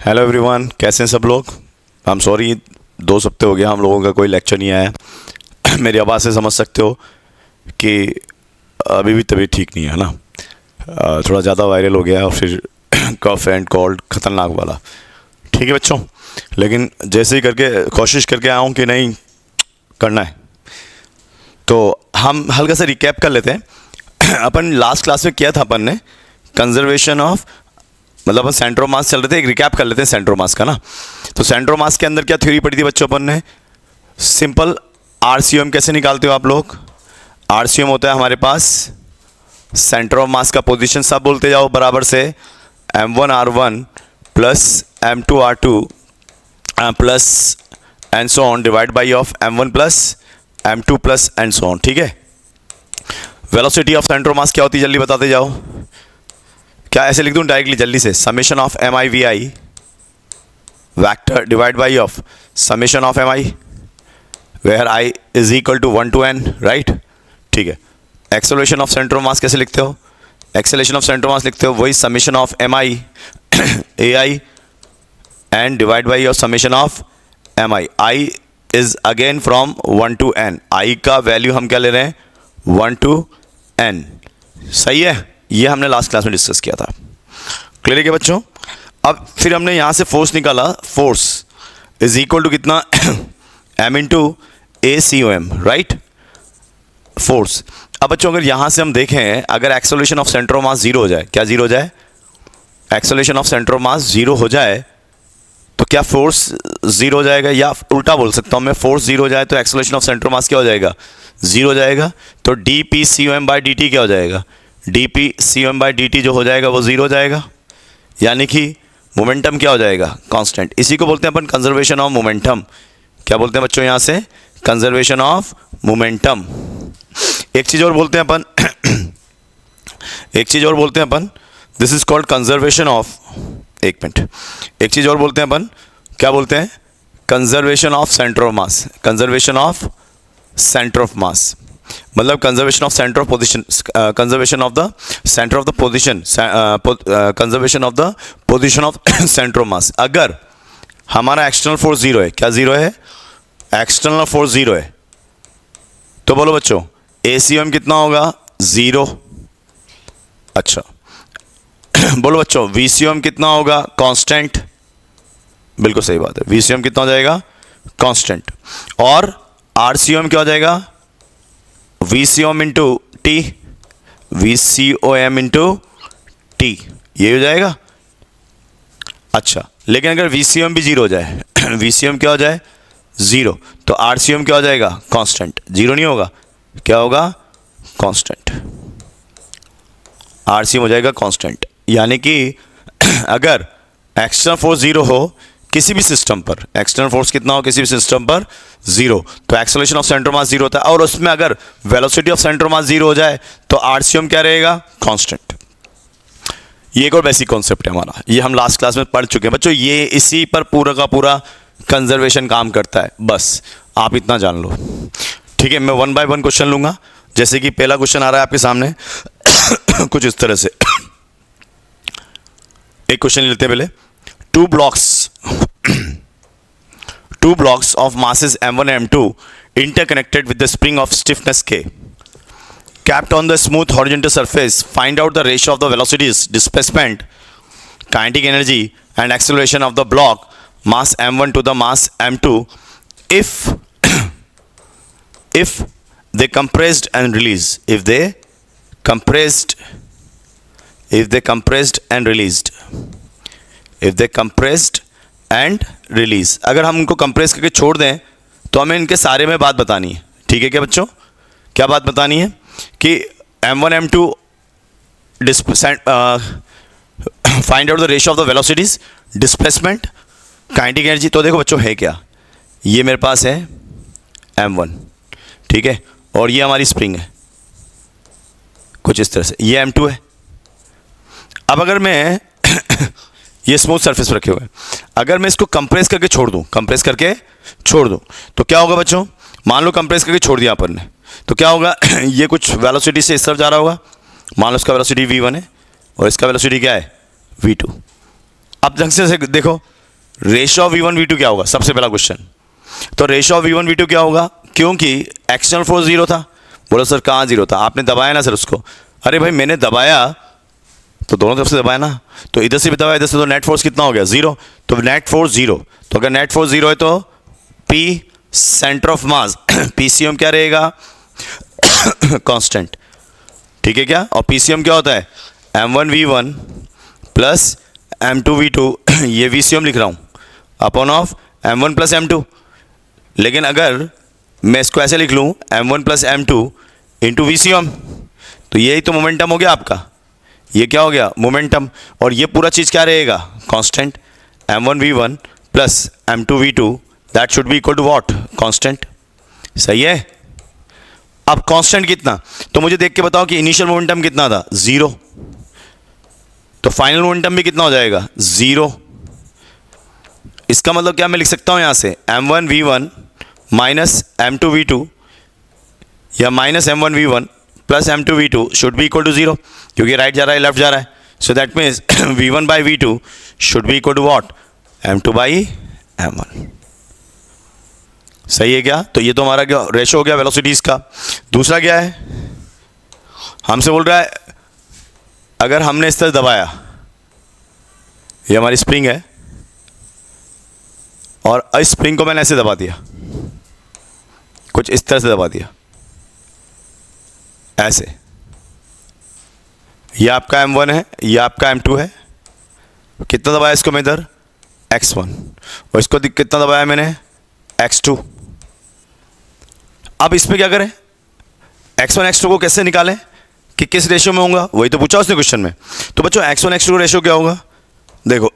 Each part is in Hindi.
हेलो एवरीवन, कैसे हैं सब लोग। आई एम सॉरी, 2 हफ्ते हो गया हम लोगों का कोई लेक्चर नहीं आया। मेरी आवाज़ से समझ सकते हो कि अभी भी तबीयत ठीक नहीं है ना। थोड़ा ज़्यादा वायरल हो गया और फिर कफ एंड कोल्ड ख़तरनाक वाला। ठीक है बच्चों, लेकिन जैसे ही करके कोशिश करके आया हूँ कि नहीं करना है। तो हम हल्का सा रिकैप कर लेते हैं। अपन लास्ट क्लास में किया था अपन ने कंजर्वेशन ऑफ, मतलब अपन सेंटर ऑफ मास चल रहे थे। एक रिकैप कर लेते हैं सेंटर ऑफ मास का ना। तो सेंटर ऑफ मास के अंदर क्या थ्योरी पढ़ी थी बच्चों अपन ने? सिंपल आरसीएम कैसे निकालते हो आप लोग? आरसीएम होता है हमारे पास सेंटर ऑफ मास का पोजीशन, सब बोलते जाओ बराबर से, m1r1 plus m2r2 plus and so on divide by of m1 plus m2 plus and so on. ठीक है। Velocity of centre of mass क्या होती है, जल्दी बताते जाओ। क्या ऐसे लिख दूं डायरेक्टली जल्दी से? Summation of m i v i vector divide by of summation of m i, where i is equal to 1 to n, right. ठीक है। Acceleration of centre of mass कैसे लिखते हो? Acceleration of centre of mass लिखते हो वही summation of m i a i and divide by of summation of m i. I is again from 1 to n। I का वैल्यू हम क्या ले रहे हैं? 1 to n। सही है। ये हमने लास्ट क्लास में डिस्कस किया था। क्लियर है क्या बच्चों? अब फिर हमने यहाँ से फोर्स निकाला। फोर्स इज इक्वल टू कितना? m इंटू ए सी ओ एम, राइट। फोर्स। अब बच्चों अगर यहाँ से हम देखें, अगर acceleration of centre of mass zero हो जाए, क्या जीरो हो जाए? Acceleration of centre of mass zero हो जाए तो क्या फोर्स जीरो हो जाएगा? या उल्टा बोल सकता हूँ मैं, फोर्स जीरो हो जाए तो acceleration of centre of mass क्या हो जाएगा? जीरो हो जाएगा। तो d p c o m by d t क्या हो जाएगा? D p c m by d t जो हो जाएगा वो जीरो हो जाएगा, यानी कि मोमेंटम क्या हो जाएगा? कांस्टेंट। इसी को बोलते हैं अपन कंजर्वेशन ऑफ मोमेंटम। क्या बोलते हैं बच्चों यहाँ से? Conservation of momentum. एक चीज़ और बोलते हैं अपन एक चीज़ और बोलते हैं अपन, this is called conservation of, एक मिनट, एक चीज़ और बोलते हैं अपन, क्या बोलते हैं? Conservation of centre of mass. Conservation of centre of mass मतलब conservation of centre of position, conservation of the centre of the position, conservation of the position of centre of mass. अगर हमारा एक्सटर्नल फोर्स जीरो है, क्या जीरो है? एक्सटर्नल फोर्स जीरो है, तो बोलो बच्चों एसीएम कितना होगा? जीरो। अच्छा बोलो बच्चों वीसीएम कितना होगा? कांस्टेंट। बिल्कुल सही बात है, वीसीएम कितना हो जाएगा? कांस्टेंट। और आरसीएम क्या हो जाएगा? VCOM into T, VCOM into T, ये हो जाएगा। अच्छा, लेकिन अगर VCOM भी जीरो हो जाए VCOM क्या हो जाए? जीरो, तो RCM क्या हो जाएगा? कांस्टेंट। जीरो नहीं होगा, क्या होगा? कांस्टेंट। RCM हो जाएगा कांस्टेंट। यानी कि अगर एक्सटर्नल फोर्स जीरो हो किसी भी सिस्टम पर, एक्सटर्नल फोर्स कितना हो किसी भी सिस्टम पर? जीरो, तो acceleration of centre mass zero होता है। और उसमें अगर velocity of centre mass zero हो जाए तो आरसीएम क्या रहेगा? कांस्टेंट। ये एक और बेसिक कॉन्सेप्ट है हमारा, ये हम लास्ट क्लास में पढ़ चुके हैं बच्चों। ये इसी पर पूरा का पूरा कंजर्वेशन काम करता है, बस आप इतना जान लो। ठीक है, मैं 1 by 1 क्वेश्चन लूंगा। जैसे कि पहला क्वेश्चन आ रहा है आपके सामने कुछ इस तरह से। एक क्वेश्चन लेते हैं पहले। Two blocks of masses m1 and m2 interconnected with the spring of stiffness k capped on the smooth horizontal surface. Find out the ratio of the velocities, displacement, kinetic energy and acceleration of the block mass m1 to the mass m2 if they compressed and released. If they compressed and release. अगर हम उनको कंप्रेस करके छोड़ दें तो हमें इनके सारे में बात बतानी है। ठीक है क्या बच्चों? क्या बात बतानी है? कि m1 m2 find out the ratio of the velocities, displacement, kinetic energy. तो देखो बच्चों है क्या, ये मेरे पास है m1, ठीक है, और ये हमारी स्प्रिंग है कुछ इस तरह से, ये m2 है। अब अगर मैं ये स्मूथ सरफेस पर रखे हुए हैं, अगर मैं इसको कंप्रेस करके छोड़ दूं तो क्या होगा बच्चों? मान लो कंप्रेस करके छोड़ दिया अपन ने, तो क्या होगा? ये कुछ वेलोसिटी से इस तरफ जा रहा होगा। मान लो इसका वेलोसिटी v1 है और इसका वेलोसिटी क्या है? v2। अब ढंग से देखो, रेशियो ऑफ V1 V2 क्या होगा, सबसे पहला क्वेश्चन। तो रेशियो ऑफ V1 V2 क्या होगा, क्योंकि एक्सटर्नल फोर्स जीरो था। बोलो सर कहाँ जीरो था, आपने दबाया ना सर उसको। अरे भाई मैंने दबाया तो दोनों तरफ से दबाया ना, तो इधर से भी दबाया इधर से, तो नेट फोर्स कितना हो गया, जीरो। तो नेट फोर्स जीरो, तो अगर नेट फोर्स जीरो है तो P centre of mass PCM क्या रहेगा, कांस्टेंट। ठीक है क्या, और PCM क्या होता है, M1 V1 plus M2 V2 ये VCM लिख रहा हूँ upon of M1 plus M2। लेकिन अगर मैं इसको ऐसे लिख लूँ M1 plus M2 into VCM, तो यही तो मोमेंटम हो गया आपका, ये क्या हो गया, मोमेंटम। और ये पूरा चीज़ क्या रहेगा, constant. M1 V1 plus M2 V2 that should be equal to what, constant. सही है। अब कांस्टेंट कितना, तो मुझे देख के बताओ कि इनिशियल मोमेंटम कितना था, जीरो, तो फाइनल मोमेंटम भी कितना हो जाएगा, जीरो। इसका मतलब क्या मैं लिख सकता हूँ यहाँ से M1 V1 minus M2 V2 या minus M1 V1 plus M2 V2 should be equal to zero, क्योंकि राइट जा रहा है लेफ्ट जा रहा है। So that means V1 by V2 should be equal to what, M2 by M1। सही है क्या, तो ये तो हमारा क्या रेशो हो गया वेलोसिटीज़ का। दूसरा क्या है, हमसे बोल रहा है अगर हमने इस तरह दबाया, ये हमारी स्प्रिंग है और इस स्प्रिंग को मैंने ऐसे दबा दिया, कुछ इस तरह से दबा दिया ऐसे, ये आपका M1 है, ये आपका M2 है। कितना दबाया इसको मैं इधर, X1, और इसको कितना दबाया मैंने, X2। अब इसमें क्या करें, X1 X2 को कैसे निकालें कि किस रेशियो में होगा, वही तो पूछा उसने क्वेश्चन में। तो बच्चों X1 X2 रेशियो क्या होगा, देखो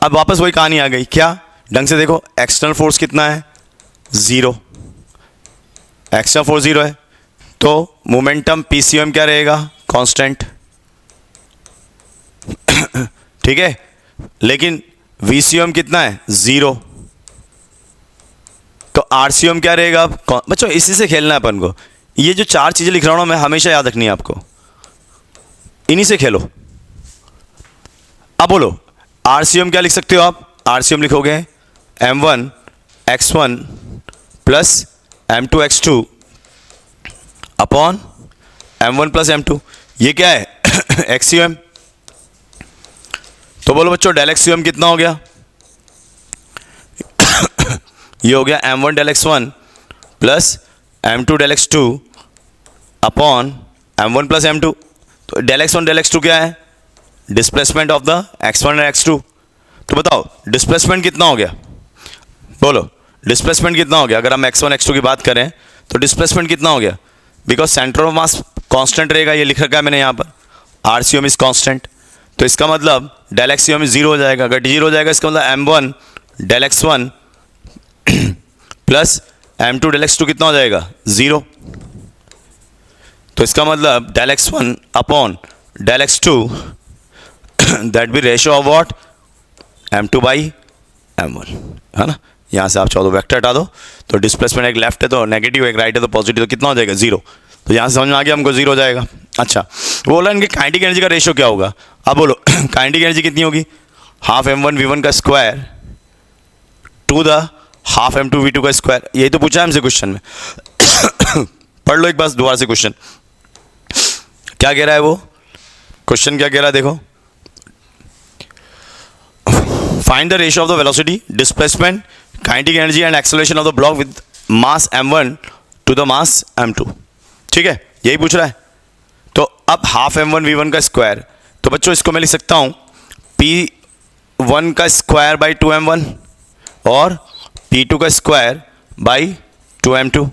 अब वापस वही कहानी आ गई, क्या ढंग से देखो, एक्सटर्नल फोर्स कितना है, जीरो, एक्सटर्नल फोर्स जीरो है, तो मोमेंटम PCM क्या रहेगा, कांस्टेंट। ठीक है, लेकिन VCM कितना है, जीरो, तो RCM क्या रहेगा। बच्चों इसी से खेलना है अपन को, ये जो चार चीजें लिख रहा हूं मैं हमेशा याद रखनी है आपको, इन्हीं से खेलो। अब बोलो RCM क्या लिख सकते हो आप, RCM लिखोगे M1 X1 plus M2 X2 upon M1 plus M2, ये क्या है XCM। तो बोलो बच्चों डेल XCM कितना हो गया, ये हो गया M1 del X1 plus M2 del X2 upon M1 plus M2। तो डेल X2 क्या है, displacement of the X1 and X2। तो बताओ डिस्प्लेसमेंट कितना हो गया, बोलो डिस्प्लेसमेंट कितना हो गया। अगर हम X1 X2 की बात करें तो डिस्प्लेसमेंट कितना हो गया, because centre of mass constant रहेगा, ये लिख रखा है मैंने यहाँ पर, RCM इज कांस्टेंट। तो इसका मतलब डेल XCM जीरो हो जाएगा। अगर जीरो हो जाएगा इसका मतलब M1 del X1 plus M2 del X2 कितना हो जाएगा, जीरो। तो इसका मतलब del X1 upon del X2 that be ratio of what, M2 by M1, है ना। यहाँ से आप चाहो तो वेक्टर हटा दो, तो डिस्प्लेसमेंट एक लेफ्ट है तो नेगेटिव, एक राइट है तो पॉजिटिव, तो कितना हो जाएगा, जीरो। तो यहाँ से समझ में आ गया हमको, जीरो हो जाएगा। अच्छा बोला इनकी काइनेटिक एनर्जी का रेशियो क्या होगा। अब बोलो काइनेटिक एनर्जी कितनी होगी, हाफ M1 V1 का square to the half M2 V2 का स्क्वायर। यही तो पूछा है हमसे क्वेश्चन में पढ़ लो एक बार दोबारा से क्वेश्चन, क्या कह रहा है वो क्वेश्चन, क्या कह रहा है देखो, find the ratio of the velocity, displacement, kinetic energy and acceleration of the block with mass M1 to the mass M2। ठीक है, यही पूछ रहा है। तो अब हाफ M1 V1 का स्क्वायर, तो बच्चों इसको मैं लिख सकता हूं P1 का स्क्वायर बाई 2M1 और P2 का स्क्वायर बाई 2M2।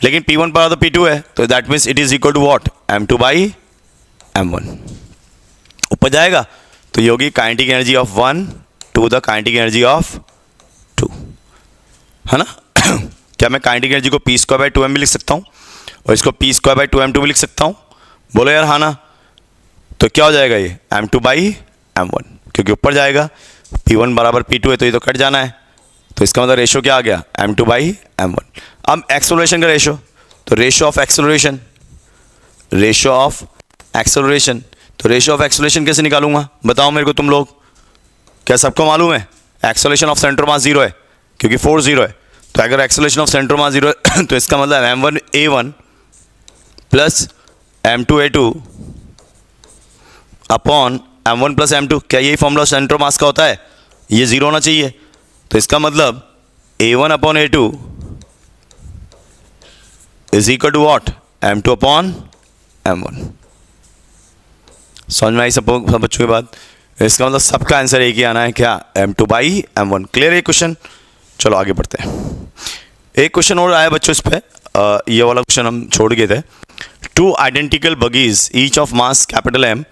लेकिन P1 पर तो P2 है, तो that means it is equal to what, M2 by M1। ऊपर जाएगा तो ये होगी kinetic energy of 1 to the kinetic energy of 2, है ना। क्या मैं काइनेटिक एनर्जी को P स्क्वायर बाई 2M भी लिख सकता हूँ और इसको P स्क्वायर बाई 2M2 भी लिख सकता हूँ, बोलो यार हाँ ना। तो क्या हो जाएगा ये M2 बाई M1, क्योंकि ऊपर जाएगा, P1 बराबर P2 है तो ये तो कट जाना है। तो इसका मतलब रेशियो क्या आ गया, M2 बाई M1। अब एक्सेलरेशन का रेशियो, तो रेशियो ऑफ एक्सेलरेशन तो रेशियो ऑफ एक्सेलरेशन कैसे निकालूंगा बताओ मेरे को तुम लोग। क्या सबको मालूम है एक्सेलरेशन ऑफ सेंटर मास 0 है क्योंकि फोर्स 0 है। तो अगर एक्सेलरेशन ऑफ सेंटर मास 0 है तो इसका मतलब m1a1 plus m2a2 upon m1 plus m2। क्या यही फॉर्मूला सेंटर मास का होता है? ये 0 होना चाहिए। तो इसका मतलब a1 upon a2 is equal to what m2 upon m1। समझ में आई सब बच्चों की बात? इसका मतलब सबका आंसर एक ही आना है, क्या? m2 by m1। क्लियर है क्वेश्चन? चलो आगे बढ़ते हैं। एक क्वेश्चन और आया बच्चों इस पे, ये वाला क्वेश्चन हम छोड़ गए थे। Two identical buggies each of mass capital M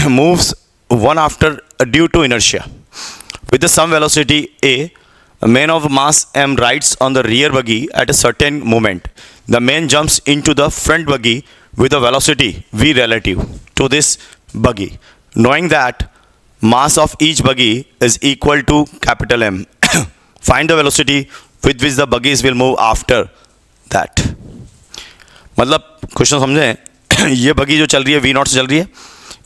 moves one after due to inertia with the some velocity a man of mass m rides on the rear buggy at a certain moment. The man jumps into the front buggy with a velocity v relative to this buggy, knowing that mass of each buggy is equal to capital M. Find the velocity with which the buggies will move after that. मतलब क्वेश्चन समझे? ये बगी जो चल रही है v नॉट से चल रही है,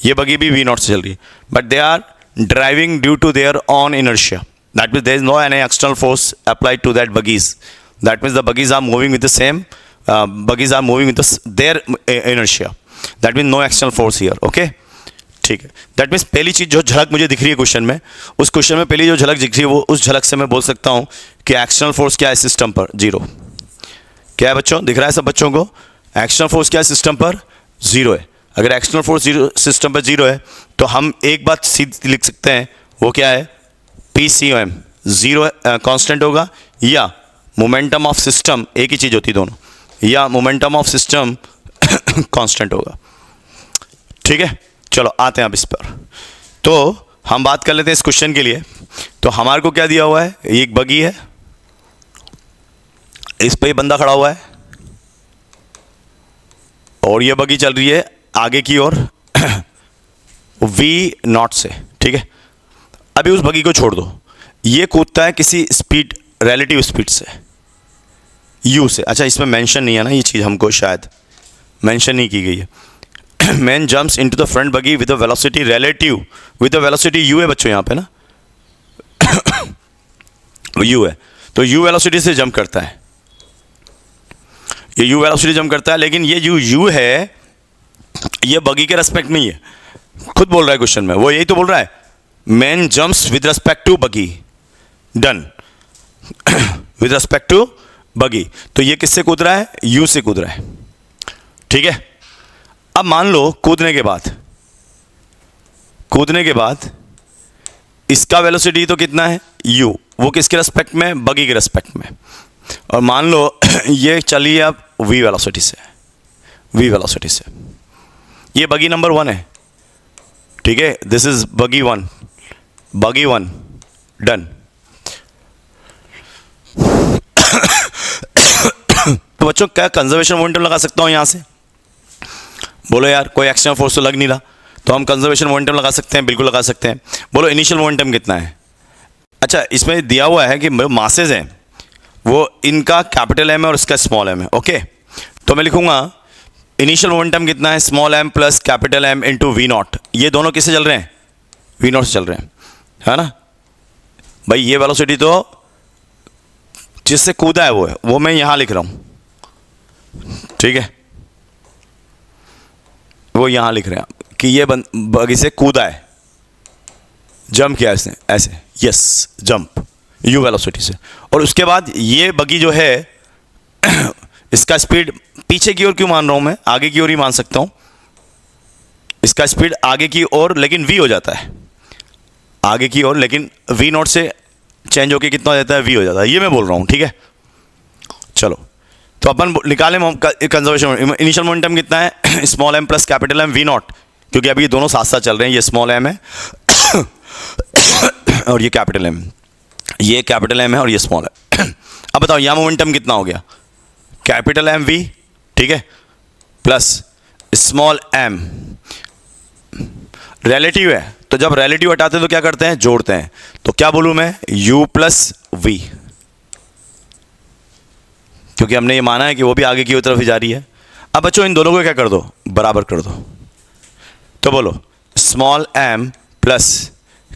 ये बगी भी v नॉट से चल रही है, but they are driving due to their on inertia. That means there is no any external force applied to that buggies. That means the buggies are moving with the same buggies are moving with their inertia. That means no external force here. Okay? ठीक है. That means पहली चीज़ जो झलक मुझे दिख रही है क्वेश्चन में, उस क्वेश्चन में पहली जो झलक दिख रही है वो उस झलक से मैं बोल सकता हूँ कि एक्सटर्नल फोर्स क्या है सिस्टम पर? 0. क्या है बच्चों? दिख रहा है सब बच्चों को? एक्सटर्नल फोर्स क्या है सिस्टम पर? 0 है. अगर एक्सटर्नल फोर्स सिस्टम पर 0 है तो हम एक बात सीधी लिख सकते हैं, वो क्या है? PCM 0 कांस्टेंट होगा, या मोमेंटम ऑफ सिस्टम, एक ही चीज़ होती दोनों, या मोमेंटम ऑफ सिस्टम कांस्टेंट होगा. ठीक है, चलो आते हैं अब इस पर. तो हम बात कर लेते हैं इस क्वेश्चन के लिए. तो हमारे को क्या दिया हुआ है? ये एक बगी है, इस पे बंदा खड़ा हुआ है और ये बगी चल रही है आगे की ओर V नॉट से. ठीक है, अभी उस बगी को छोड़ दो, ये कूदता है किसी स्पीड, रिलेटिव स्पीड से, u से. अच्छा, इसमें मेंशन नहीं है ना, ये चीज़ हमको शायद मेंशन नहीं की गई है. Man jumps into the front buggy with the velocity relative, with the velocity u है बच्चों यहाँ पे ना u है, तो u वेलोसिटी से जंप करता है, ये u वेलोसिटी जंप करता है. लेकिन ये जो u है ये बगी के रेस्पेक्ट में ही है, खुद बोल रहा है क्वेश्चन में, वो यही तो बोल रहा है, man jumps with respect to buggy, done, with respect to buggy. तो ये किससे कूद रहा है? u से कूद रहा है. ठीक है, अब मान लो कूदने के बाद इसका वेलोसिटी तो कितना है? u. वो किसके रेस्पेक्ट में? बगी के रेस्पेक्ट में. और मान लो ये चलिए अब v वेलोसिटी से, ये बगी नंबर 1 है. ठीक है, दिस इज बगी 1, डन. तो बच्चों क्या कंजर्वेशन मोमेंटम लगा सकता हूँ यहाँ से? बोलो यार, कोई एक्सटर्नल फोर्स तो लग नहीं रहा, तो हम कंजर्वेशन मोमेंटम लगा सकते हैं, बिल्कुल लगा सकते हैं. बोलो इनिशियल मोमेंटम कितना है? अच्छा, इसमें दिया हुआ है कि मासेज हैं वो इनका कैपिटल M है और इसका स्मॉल m है. ओके, तो मैं लिखूंगा इनिशियल मोमेंटम कितना है? Small m plus capital M into V not. ये दोनों किससे चल रहे हैं? V नॉट से चल रहे हैं, है ना भाई. ये वेलोसिटी तो जिससे कूदा है वो मैं यहाँ लिख रहा हूँ. ठीक है, वो यहाँ लिख रहे हैं कि ये बगी से कूदा है, जंप किया इसने ऐसे, यस, जंप u वेलोसिटी से. और उसके बाद ये बगी जो है इसका स्पीड पीछे की ओर क्यों मान रहा हूँ मैं? आगे की ओर ही मान सकता हूँ. इसका स्पीड आगे की ओर, लेकिन v हो जाता है आगे की ओर, लेकिन v नॉट से चेंज होके कितना हो जाता है? v हो जाता है. ये मैं बोल रहा हूँ. ठीक है, चलो तो अपन निकालें कंजर्वेशन. इनिशियल मोमेंटम कितना है? Small m plus capital M V not, क्योंकि अभी ये दोनों साथ साथ चल रहे हैं. ये स्मॉल m है और ये कैपिटल M, ये कैपिटल M है और ये स्मॉल है. अब बताओ यहाँ मोमेंटम कितना हो गया? कैपिटल M V, ठीक है, प्लस स्मॉल m. रिलेटिव है, तो जब रिलेटिव हटाते हैं तो क्या करते हैं? जोड़ते हैं. तो क्या बोलूँ मैं? u प्लस v, क्योंकि हमने ये माना है कि वो भी आगे की तरफ ही जा रही है. अब बच्चों इन दोनों को क्या कर दो? बराबर कर दो. तो बोलो small m plus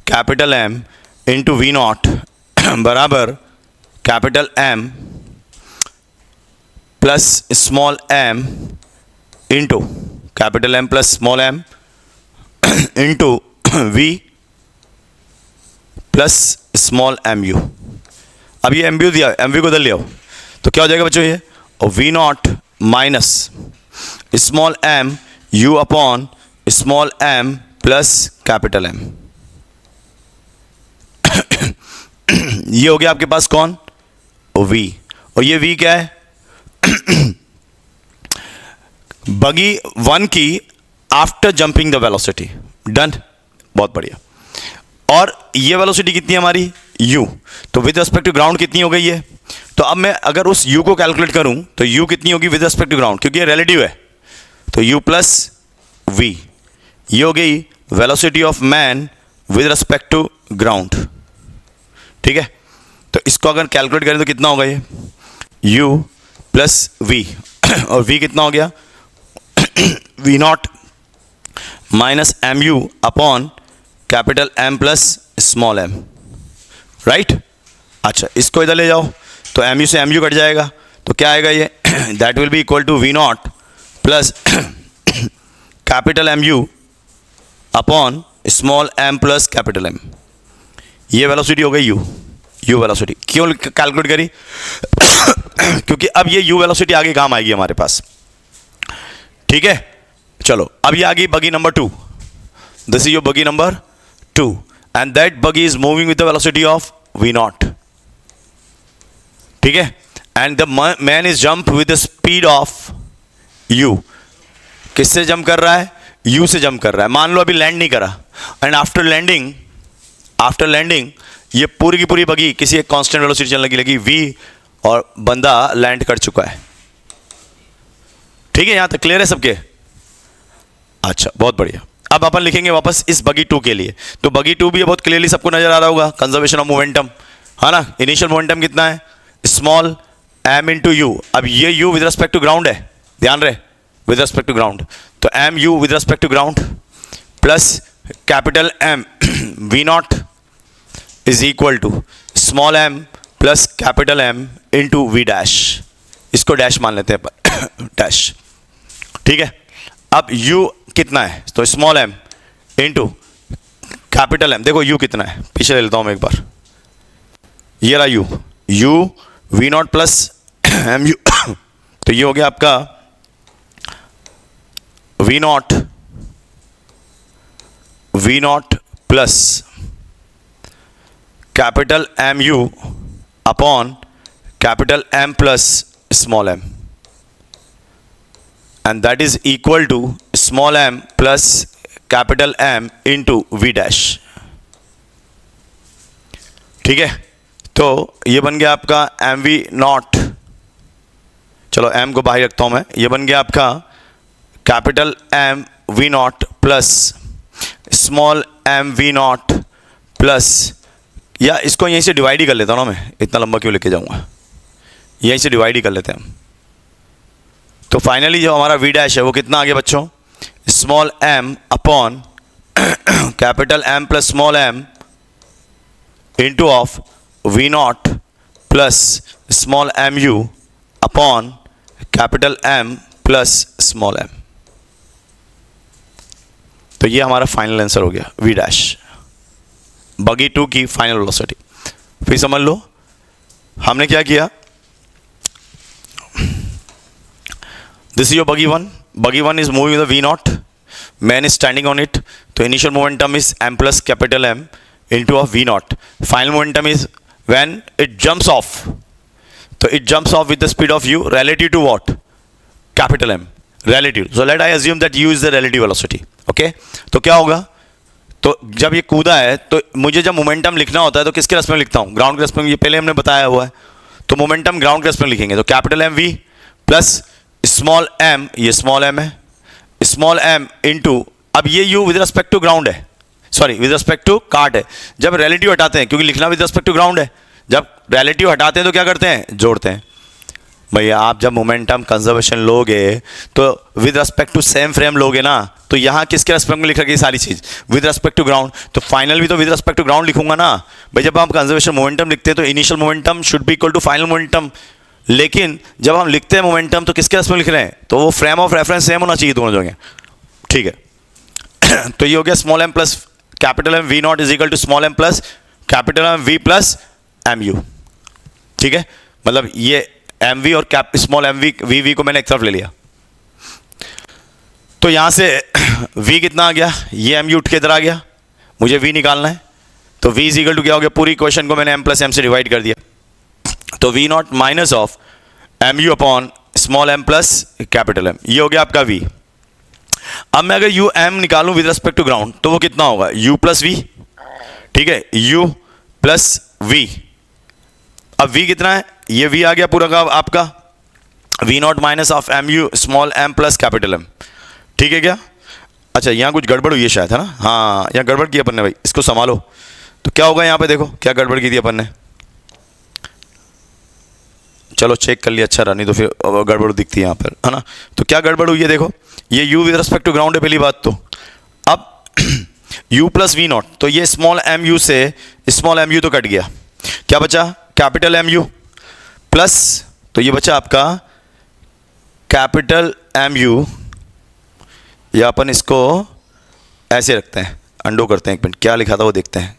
capital M into v naught बराबर capital M plus small m into capital M plus small m into v plus small mu। अब ये mu दिया, mv को उधर ले आओ तो क्या हो जाएगा बच्चों ये, और v not minus small m u upon small m plus capital M। ये हो गया आपके पास कौन, v, और ये v क्या है बगी 1 की after jumping the velocity. Done, बहुत बढ़िया। और ये वेलोसिटी कितनी है हमारी u, तो विद रिस्पेक्ट टू ग्राउंड कितनी हो गई है, तो अब मैं अगर उस u को कैलकुलेट करूं तो u कितनी होगी विद रिस्पेक्ट टू ग्राउंड, क्योंकि ये रिलेटिव है, तो u प्लस v, ये हो गई velocity of man with respect to ground. ठीक है, तो इसको अगर कैलकुलेट करें तो कितना होगा ये u प्लस v, और v कितना हो गया v not minus mu upon capital M plus small m, right. अच्छा, इसको इधर ले जाओ तो mu से mu कट जाएगा, तो क्या आएगा ये that will be equal to v not plus capital mu upon small m plus capital M। ये वेलोसिटी हो गई u वेलोसिटी। क्यों कैलकुलेट करी क्योंकि अब ये u वेलोसिटी आगे काम आएगी हमारे पास। ठीक है, चलो अब ये आ गई बगी नंबर 2। दिस इज योर बगी नंबर 2 एंड दैट बगी is moving with the velocity of v not. ठीक है, and the man is jump with the speed of u। किससे जंप कर रहा है, u से जंप कर रहा है। मान लो अभी लैंड नहीं करा, एंड आफ्टर लैंडिंग ये पूरी की पूरी बगी किसी एक कांस्टेंट वेलोसिटी चलने की लगी v, और बंदा लैंड कर चुका है। ठीक है, यहां तक क्लियर है सबके। अच्छा, बहुत बढ़िया। अब अपन लिखेंगे वापस इस बगी 2 के लिए, तो बगी 2 भी बहुत क्लियरली सबको नजर आ रहा होगा, कंजर्वेशन ऑफ मोमेंटम, है ना। इनिशियल मोमेंटम कितना है, स्मॉल m इंटू यू। अब ये u with respect to ground है, ध्यान रहे, विद रिस्पेक्ट टू ग्राउंड, तो m u with respect to ground plus capital M v not is equal to small m plus capital M into v dash. इसको डैश मान लेते हैं पर डैश। ठीक है, अब u कितना है, तो small m into capital M। देखो u कितना है, पीछे ले लेता हूं मैं एक बार, ये रहा u v not plus mu तो ये हो गया आपका v not plus capital mu upon capital M plus small m, and that is equal to small m plus capital M into v dash। ठीक है, तो ये बन गया आपका mv नॉट, चलो m को बाहर रखता हूं मैं, ये बन गया आपका capital M v not plus small m v not plus, या इसको यहीं से डिवाइड ही कर लेता हूं ना मैं, इतना लंबा क्यों लेके जाऊंगा, यहीं से डिवाइड ही कर लेते हैं हम। तो फाइनली जो हमारा v डैश है वो कितना आ गया बच्चों, small m upon capital M plus small m into of v not plus small mu upon capital M plus small m। तो ये हमारा फाइनल आंसर हो गया v डैश, बगी 2 की फाइनल वेलोसिटी। फिर समझ लो हमने क्या किया, this is your buggy 1. Buggy 1 is moving with the v naught, man is standing on it, so initial momentum is m plus capital M into of v naught. Final momentum is when it jumps off, so it jumps off with the speed of u relative to what, capital M, relative. So let I assume that u is the relative velocity. Okay, तो क्या होगा, तो जब ये कूदा है तो मुझे जब मोमेंटम लिखना होता है तो किसके रेस्पेक्ट में लिखता हूँ, ग्राउंड के रेस्पेक्ट में, ये पहले हमने बताया हुआ है। तो मोमेंटम ग्राउंड के रेस्पेक्ट में लिखेंगे, तो capital M v plus small m, ये स्मॉल m है, स्मॉल m इंटू, अब ये u with respect to ground है, sorry with respect to cart है। जब रिलेटिव हटाते हैं, क्योंकि लिखना विद रिस्पेक्ट टू ग्राउंड है, जब रिलेटिव हटाते हैं तो क्या करते हैं, जोड़ते हैं, भैया आप जब मोमेंटम कंजर्वेशन लोगे तो with respect to same frame लोगे ना, तो यहाँ किसके रेस्पेक्ट में लिख रखी है सारी चीज़, विद रिस्पेक्ट टू ग्राउंड, तो फाइनल भी तो विद रिस्पेक्ट टू ग्राउंड लिखूंगा ना भाई। जब हम कंजर्वेशन मोमेंटम लिखते हैं तो initial momentum should be equal to final momentum, लेकिन जब हम लिखते हैं मोमेंटम तो किसके रेस्पेक्ट में लिख रहे हैं, तो वो फ्रेम ऑफ रेफरेंस सेम होना चाहिए दोनों जगह, ठीक है। तो ये हो गया small m plus capital M v not is equal to small m plus capital M v plus m u, ठीक है। मतलब ये एम वी और स्मॉल एम वी वी को मैंने एक तरफ ले लिया, तो यहां से v कितना आ गया, ये एम यू उठ के इधर आ गया, मुझे v निकालना है, तो v इज इक्वल टू क्या हो गया, पूरी इक्वेशन को मैंने m प्लस एम से डिवाइड कर दिया, तो v not minus of m u upon small m plus capital M, ये हो गया आपका v। अब मैं अगर u m निकालूं विद रिस्पेक्ट टू ग्राउंड तो वो कितना होगा, u प्लस v, ठीक है, u प्लस v। अब v कितना है, ये v आ गया पूरा का आपका, v not minus of m u small m plus capital M, ठीक है क्या। अच्छा यहाँ कुछ गड़बड़ हुई है शायद, है ना, हाँ यहाँ गड़बड़ की अपन ने भाई, इसको संभालो। तो क्या होगा यहाँ पे, देखो क्या गड़बड़ की थी अपन ने, चलो चेक कर लिया, अच्छा रहा, नहीं तो फिर गड़बड़ दिखती है यहाँ पर, है ना। तो क्या गड़बड़ हुई है, देखो ये u with respect to ground है पहली बात तो, अब u प्लस वी नॉट, तो ये स्मॉल एम यू से स्मॉल एम यू तो कट गया, क्या बचा कैपिटल एम यू प्लस, तो ये बचा आपका कैपिटल एम यू, या अपन इसको ऐसे रखते हैं, अंडो करते हैं, एक मिनट क्या लिखा था वो देखते हैं,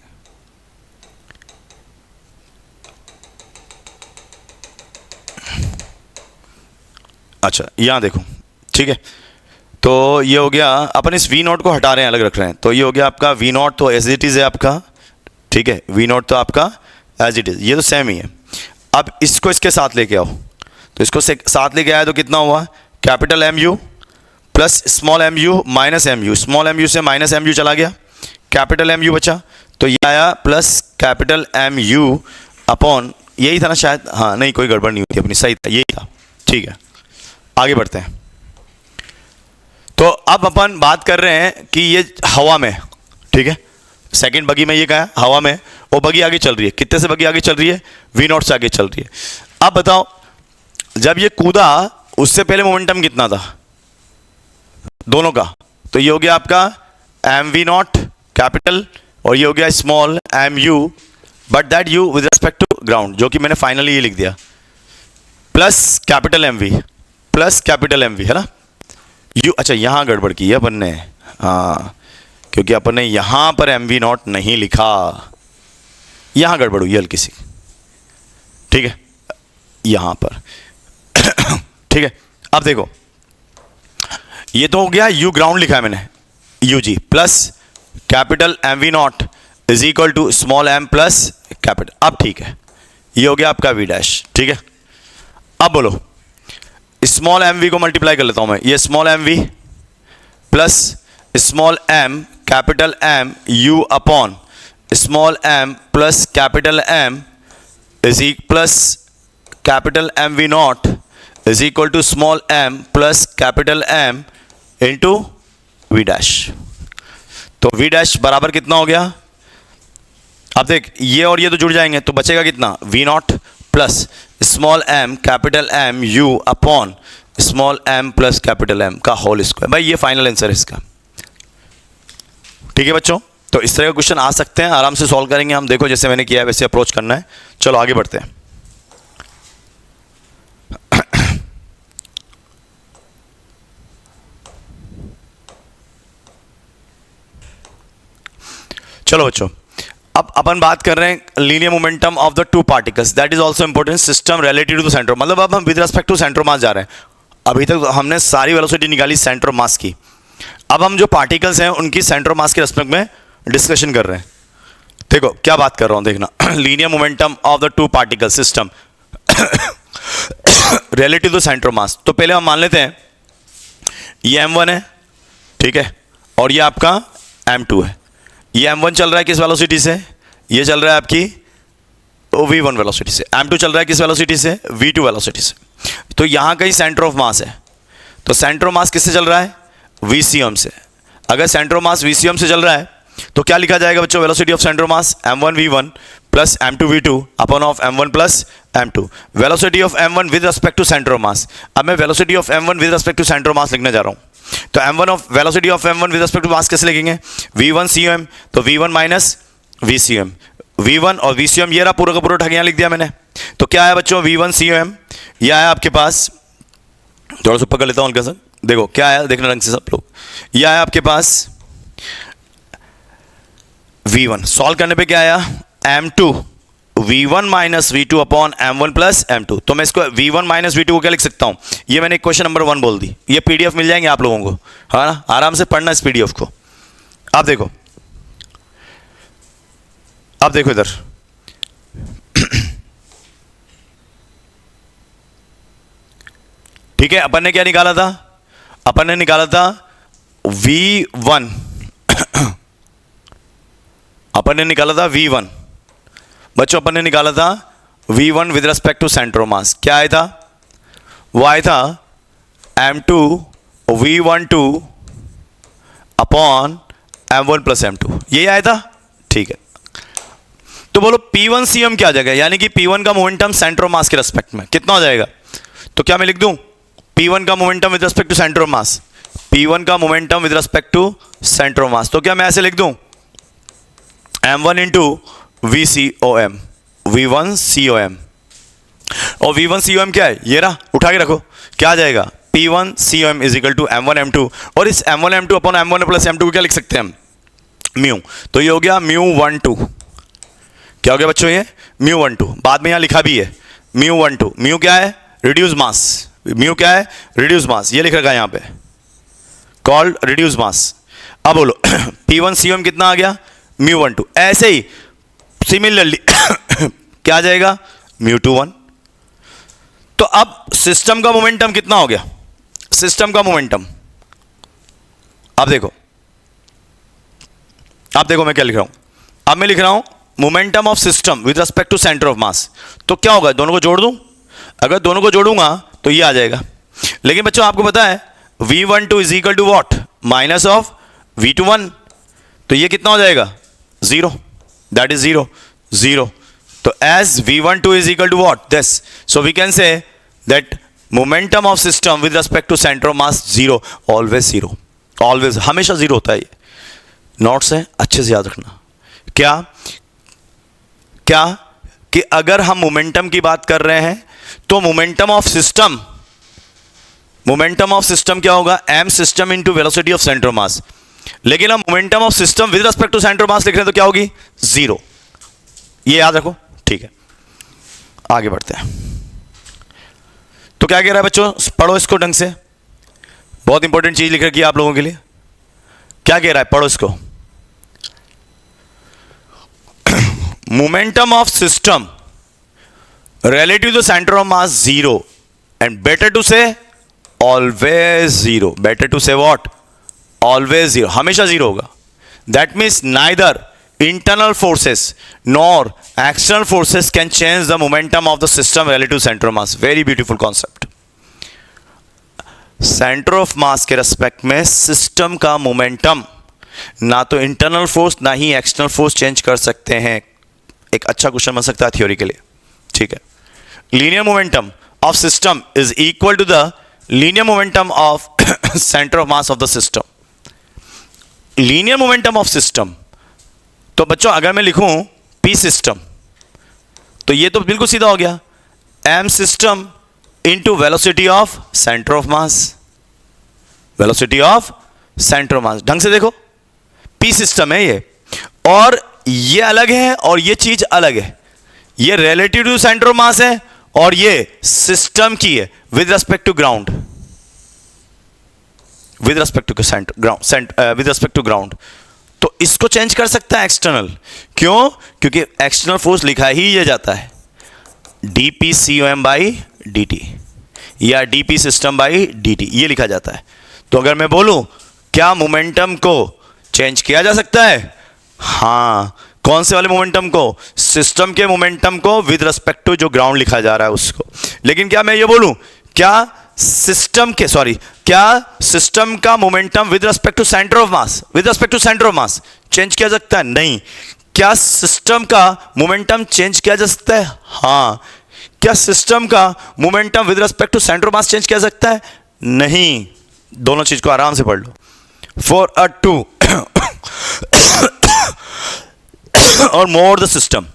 अच्छा यहाँ देखो, ठीक है। तो ये हो गया, अपन इस वी नॉट को हटा रहे हैं, अलग रख रहे हैं, तो ये हो गया आपका वी नॉट तो एज इट इज़ है आपका, ठीक है, वी नॉट तो आपका एज इट इज़, ये तो सेम ही है। अब इसको इसके साथ लेके आओ, तो इसको साथ लेके आया तो कितना हुआ, capital M u plus small m u minus m u, small m u से माइनस एम यू चला गया, कैपिटल एम यू बचा, तो ये आया plus capital M u upon, यही था ना शायद, हाँ नहीं कोई गड़बड़ नहीं हुई थी अपनी, सही था, यही था, ठीक है। आगे बढ़ते हैं, तो अब अपन बात कर रहे हैं कि ये हवा में, ठीक है, सेकंड बगी में ये क्या है, हवा में, वो बगी आगे चल रही है, कितने से बगी आगे चल रही है, वी नॉट से आगे चल रही है। अब बताओ जब ये कूदा उससे पहले मोमेंटम कितना था दोनों का, तो ये हो गया आपका एम वी नॉट कैपिटल और ये हो गया small m u, but that u with respect to ground, जो कि मैंने फाइनली ये लिख दिया, plus capital M v plus capital M v, है ना यू। अच्छा यहाँ गड़बड़ की है अपन ने, हाँ क्योंकि अपन ने यहाँ पर एम वी नॉट नहीं लिखा, यहाँ गड़बड़ हुई हल्की सी, ठीक है, यहाँ पर ठीक है। अब देखो ये तो हो गया यू ग्राउंड लिखा है मैंने, u g plus capital M v not is equal to small m plus capital, अब ठीक है, ये हो गया आपका वी डैश, ठीक है। अब बोलो स्मॉल एम वी को मल्टीप्लाई कर लेता हूं मैं, ये small m v plus small m capital M u upon small m plus capital M is plus capital M v not is equal to small m plus capital M into v dash. तो वी डैश बराबर कितना हो गया, अब देख ये और ये तो जुड़ जाएंगे, तो बचेगा कितना, v not plus small m capital M u upon small m plus capital M का होल स्क्वायर। भाई ये फाइनल आंसर है इसका, ठीक है बच्चों। तो इस तरह का क्वेश्चन आ सकते हैं, आराम से सॉल्व करेंगे हम, देखो जैसे मैंने किया है वैसे अप्रोच करना है। चलो आगे बढ़ते हैं। चलो बच्चों अब अपन बात कर रहे हैं linear momentum of the two particles, that is also important system related to the centre. मतलब अब हम with respect to centre mass जा रहे हैं, अभी तक हमने सारी वेलोसिटी निकाली सेंटर मास की, अब हम जो पार्टिकल्स हैं उनकी सेंटर मास के रिस्पेक्ट में डिस्कशन कर रहे हैं। देखो क्या बात कर रहा हूं, देखना linear momentum of the two particle system relative to centre mass. तो पहले हम मान लेते हैं ये m1 है, ठीक है, और ये आपका m2 है। ये m1 चल रहा है किस वेलोसिटी से, ये चल रहा है आपकी v1 वेलोसिटी से, m2 चल रहा है किस वेलोसिटी से, v2 वेलोसिटी से। तो यहाँ कहीं सेंटर ऑफ मास है, तो सेंटर ऑफ मास किससे चल रहा है, vcm से। अगर सेंटर ऑफ मास vcm से चल रहा है तो क्या लिखा जाएगा बच्चों, velocity of centre of mass m1 v1 plus m2 v2 upon of m1 plus m2, velocity of m1 with respect to centre of mass. अब मैं velocity of m1 with respect to centre of mass लिखने जा रहा हूं, तो m1 of velocity of m1 with respect to mass कैसे लिखेंगे, v1 cum, तो v1 minus v cum, v1 और v cum ये रहा पूरा का पूरा ठग यहां लिख दिया मैंने। तो क्या है बच्चों, v1 cum ये आया आपके पास, थोड़ा सा पकड़ लेता हूं हल्का सा, देखो क्या आया, देखना रंग से सब लोग, ये आया आपके पास v1, सॉल्व करने पे क्या आया m2 v1 minus v2 upon m1 plus m2। तो मैं इसको v1 माइनस v2 को क्या लिख सकता हूं, ये मैंने क्वेश्चन नंबर 1 बोल दी, ये पीडीएफ मिल जाएंगे आप लोगों को, है ना, आराम से पढ़ना इस पीडीएफ को। अब देखो, अब देखो इधर ठीक है, अपन ने क्या निकाला था, अपन ने निकाला था v1 अपन ने निकाला था v1 बच्चों, अपन ने निकाला था v1 with respect to centre of mass. क्या आया था, वो आया था m2 v12 upon m1 plus m2, यही आया था, ठीक है। तो बोलो p1 cm क्या आ जाएगा, यानी कि p1 का मोमेंटम सेंटर ऑफ मास के रिस्पेक्ट में कितना हो जाएगा, तो क्या मैं लिख दूं p1 का momentum with respect to centre of mass, p1 का momentum with respect to centre of mass, तो क्या मैं ऐसे लिख दूं m1 into VCOM, V1 COM, और V1 COM क्या है, ये रहा, उठा के रखो, क्या आ जाएगा P1 COM is equal to M1 M2, और इस M1 M2 upon M1 plus M2 को क्या लिख सकते हैं हम, म्यू, तो ये हो गया μ12, क्या हो गया बच्चों, ये μ12, बाद में यहां लिखा भी है μ12, म्यू क्या है, रिड्यूस मास, म्यू क्या है, रिड्यूस मास, ये लिख रखा है यहां पे, कॉल्ड रिड्यूस मास। अब बोलो P1 COM कितना आ गया, μ12, ऐसे ही सिमिलरली क्या आ जाएगा, μ21। तो अब सिस्टम का मोमेंटम कितना हो गया, सिस्टम का मोमेंटम, अब देखो, अब देखो मैं क्या लिख रहा हूं, अब मैं लिख रहा हूं momentum of system with respect to centre of mass, तो क्या होगा, दोनों को जोड़ दूं, अगर दोनों को जोड़ूंगा तो ये आ जाएगा, लेकिन बच्चों आपको पता है v12 is equal to what, minus of v21, तो ये कितना हो जाएगा, 0, दैट इज 0 0, तो as v12 is equal to what, this, so we can say that momentum of system with respect to center of mass 0, always 0, always, हमेशा 0 होता है, ये नोट्स है, अच्छे से याद रखना। क्या क्या कि अगर हम मोमेंटम की बात कर रहे हैं तो momentum of system, momentum of system क्या होगा, m system into velocity of centre of mass, लेकिन हम momentum of system with respect to centre of mass लिख रहे हैं तो क्या होगी, 0, ये याद रखो, ठीक है। आगे बढ़ते हैं, तो क्या कह रहा है बच्चों, पढ़ो इसको ढंग से, बहुत इंपॉर्टेंट चीज लिख रखी है आप लोगों के लिए, क्या कह रहा है, पढ़ो इसको, momentum of system relative to center of mass 0, and better to say always 0, better to say what, always 0, हमेशा 0 होगा, that means neither internal forces nor external forces can change the momentum of the system relative to center of mass, very beautiful concept। Centre of mass के रेस्पेक्ट में सिस्टम का मोमेंटम ना तो इंटरनल फोर्स ना ही एक्सटर्नल फोर्स चेंज कर सकते हैं, एक अच्छा क्वेश्चन बन सकता है थ्योरी के लिए, ठीक है। Linear momentum of system is equal to the linear momentum of centre of mass of the system, linear momentum of system, तो बच्चों अगर मैं लिखूं P सिस्टम तो ये तो बिल्कुल सीधा हो गया, M system into velocity of centre of mass, velocity of centre of मास, ढंग से देखो P सिस्टम है ये, और ये अलग है और ये चीज अलग है, ये relative to centre of mass है और ये सिस्टम की है with respect to ground, with respect to centre ground, with respect to ground, तो इसको चेंज कर सकता है एक्सटर्नल, क्यों, क्योंकि एक्सटर्नल फोर्स लिखा ही ये जाता है dpcom बाई dt या dp सिस्टम बाई dt, ये लिखा जाता है। तो अगर मैं बोलूं क्या मोमेंटम को चेंज किया जा सकता है, हाँ, कौन से वाले मोमेंटम को, सिस्टम के मोमेंटम को विद रिस्पेक्ट टू जो ग्राउंड लिखा जा रहा है उसको, लेकिन क्या मैं ये बोलूं क्या सिस्टम के, सॉरी, क्या सिस्टम का momentum with respect to centre of mass, with respect to centre of mass change किया जा सकता है, नहीं, क्या सिस्टम का मोमेंटम चेंज किया जा सकता है? हाँ। क्या सिस्टम का momentum with respect to centre of mass change किया जा सकता है? नहीं। दोनों चीज को आराम से पढ़ लो। For a to or more the system,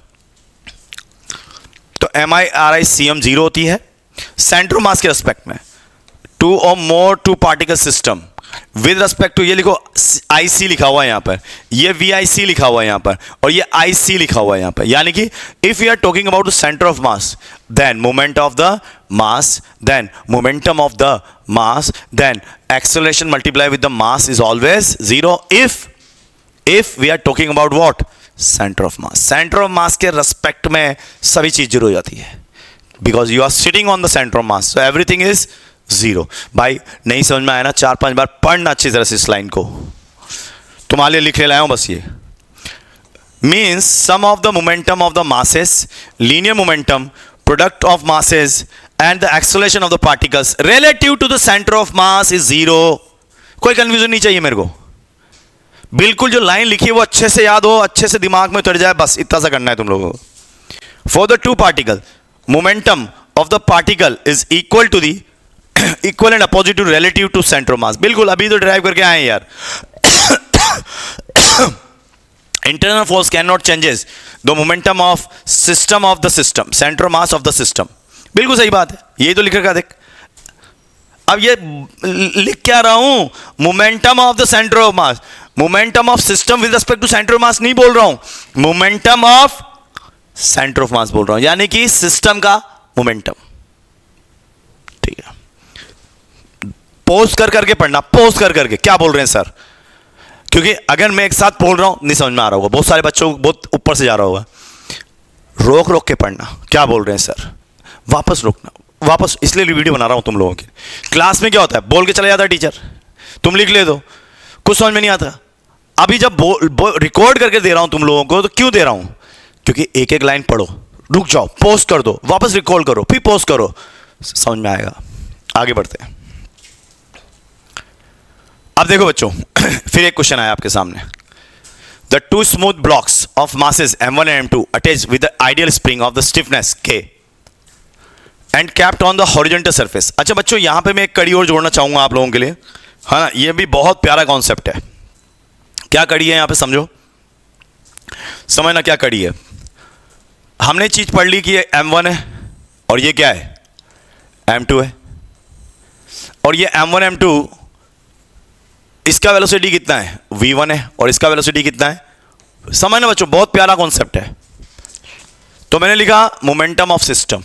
तो MIRICM 0 होती है सेंटर ऑफ मास के रेस्पेक्ट में। Two or more two particle system with respect to, ये लिखो IC लिखा हुआ है यहां पर, ये VIC लिखा हुआ है यहां पर, और ये IC लिखा हुआ है यहां पर। यानी कि if you are talking about the centre of mass, then moment of the mass, then momentum of the mass, then acceleration multiply with the mass is always 0 if we are talking about what? Centre of mass. Centre of mass के रेस्पेक्ट में सभी चीज जीरो हो जाती है, because you are sitting on the centre of mass, so everything is zero. भाई नहीं समझ में आया ना, 4-5 बार पढ़ना अच्छी तरह से इस लाइन को, तुम्हारे लिए लिखे लाया हूं बस। ये means sum of the momentum of the masses, linear momentum, product of masses and the acceleration of the particles relative to the centre of mass is zero. कोई कंफ्यूजन नहीं चाहिए मेरे को, बिल्कुल जो लाइन लिखी है वो अच्छे से याद हो, अच्छे से दिमाग में उतर जाए, बस इतना सा करना है तुम लोगों को। For the two particle, momentum of the particle is equal to the equal and opposite to relative to centre of mass. बिल्कुल अभी तो ड्राइव करके आए यार। Internal force can not changes the momentum of system of the system, centre of mass of the system. बिल्कुल सही बात है, यही तो लिख रखा देख। अब ये लिख क्या रहा हूं? Momentum of the centre of mass, momentum of system with respect to centre of mass नहीं बोल रहा हूं, momentum of centre of mass बोल रहा हूं, यानी कि सिस्टम का मोमेंटम। ठीक है, पोस्ट कर करके पढ़ना, पोस्ट कर करके। क्या बोल रहे हैं सर? क्योंकि अगर मैं एक साथ बोल रहा हूं नहीं समझ में आ रहा होगा, बहुत सारे बच्चों को बहुत ऊपर से जा रहा होगा। रोक रोक के पढ़ना, क्या बोल रहे हैं सर, वापस रोकना, वापस। इसलिए वीडियो बना रहा हूं तुम लोगों की। क्लास में क्या होता है, बोल के चला जाता है टीचर, तुम लिख ले दो, कुछ समझ में नहीं आता। अभी जब रिकॉर्ड करके दे रहा हूं तुम लोगों को, तो क्यों दे रहा हूं? क्योंकि एक एक लाइन पढ़ो, रुक जाओ, पोस्ट कर दो, वापस रिकॉर्ड करो, फिर पोस्ट करो, समझ में आएगा। आगे बढ़ते हैं। अब देखो बच्चों, फिर एक क्वेश्चन आया आपके सामने। The two smooth blocks of masses M1 and M2 attach with the ideal spring of the stiffness K and kept on the horizontal surface. अच्छा बच्चों, यहां पे मैं एक कड़ी और जोड़ना चाहूंगा आप लोगों के लिए, है ना। ये भी बहुत प्यारा कॉन्सेप्ट है। क्या कड़ी है यहां पे, समझो, समझना क्या कड़ी है। हमने चीज पढ़ ली कि ये M1 है और ये क्या है, M2 है, और ये M1 M2 इसका वेलोसिटी कितना है, V1 है, और इसका वेलोसिटी कितना है, समझना बच्चों, बहुत प्यारा कॉन्सेप्ट है। तो मैंने लिखा मोमेंटम ऑफ सिस्टम।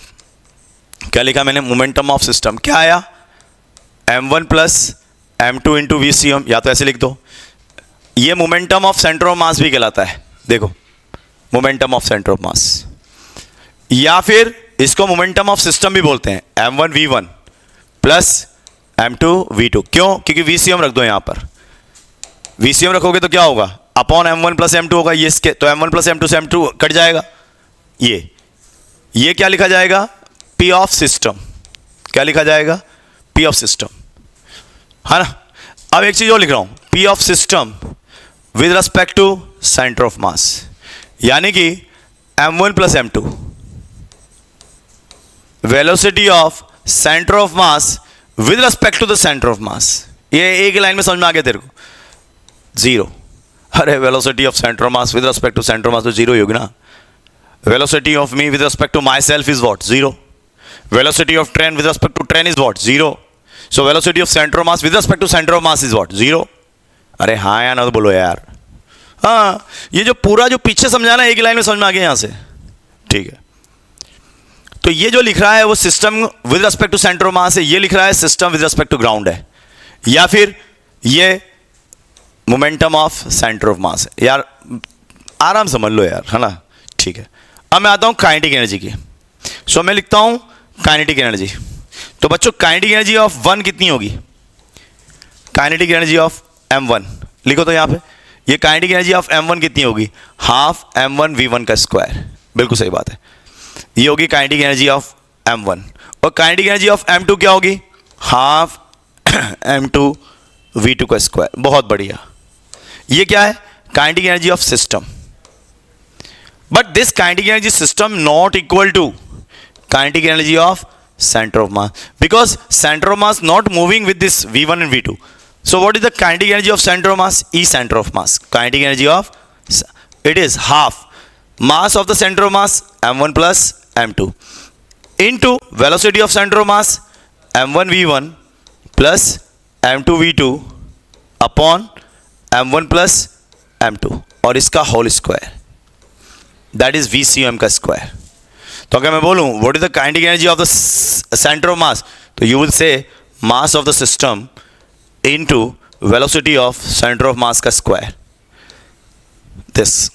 क्या लिखा मैंने? Momentum of system. क्या आया? M1 plus M2 into VCM, या तो ऐसे लिख दो। ये मोमेंटम ऑफ सेंटर ऑफ मास भी कहलाता है, देखो, मोमेंटम ऑफ सेंटर ऑफ मास, या फिर इसको मोमेंटम ऑफ सिस्टम भी बोलते हैं। M1 V1 plus M2 V2। क्यों? क्योंकि VCM रख दो यहां पर। VCM रखोगे तो क्या होगा, अपॉन M1 प्लस M2 होगा, ये इसके, तो M1 प्लस M2 से M2 कट जाएगा। ये क्या लिखा जाएगा? P of system. क्या लिखा जाएगा? P ऑफ सिस्टम, है ना। अब एक चीज और लिख रहा हूं, P of system with respect to centre of mass, यानी कि M1 plus M2 velocity of centre of mass with respect to the centre of mass. ये एक लाइन में समझ में आ गया तेरे को? जीरो। अरे velocity of centre of mass with respect to centre of mass तो जीरो ही होगी ना। Velocity of me with respect to myself is what? Zero. Velocity of train with respect to train is what? Zero. So velocity of centre of mass with respect to centre of mass is what? Zero. अरे हाँ या ना तो बोलो यार। हाँ, ये जो पूरा जो पीछे समझाना एक ही लाइन में समझ में आ गया यहां से, ठीक है। तो ये जो लिख रहा है वो system with respect to centre of mass है, ये लिख रहा है system with respect to ground है, या फिर ये momentum of centre of mass है। यार आराम समझ लो यार, है ना, ठीक है। अब मैं आता हूं काइनेटिक एनर्जी की। सो मैं लिखता हूं काइनेटिक एनर्जी। तो बच्चों काइनेटिक एनर्जी ऑफ 1 कितनी होगी? काइनेटिक एनर्जी ऑफ M1 लिखो तो यहां पे, ये काइनेटिक एनर्जी ऑफ M1 कितनी होगी? हाफ M1 V1 का स्क्वायर। बिल्कुल सही बात है, ये होगी काइनेटिक एनर्जी ऑफ M1। और काइनेटिक एनर्जी ऑफ M2 क्या होगी? हाफ M2 V2 का स्क्वायर। बहुत बढ़िया। ये क्या है? Kinetic energy of system. but this kinetic energy system not equal to kinetic energy of center of mass, because center of mass not moving with this v1 and v2. So what is the kinetic energy of center of mass? E center of mass. Kinetic energy of, it is half mass of the center of mass m1 plus m2 into velocity of center of mass m1 v1 plus m2 v2 upon m1 plus m2 और इसका whole square, that is VCM का स्क्वायर. तो अगर मैं बोलूँ what is the kinetic energy of the centre of mass, तो you will say mass of the system into velocity of centre of mass का स्क्वायर, दिस.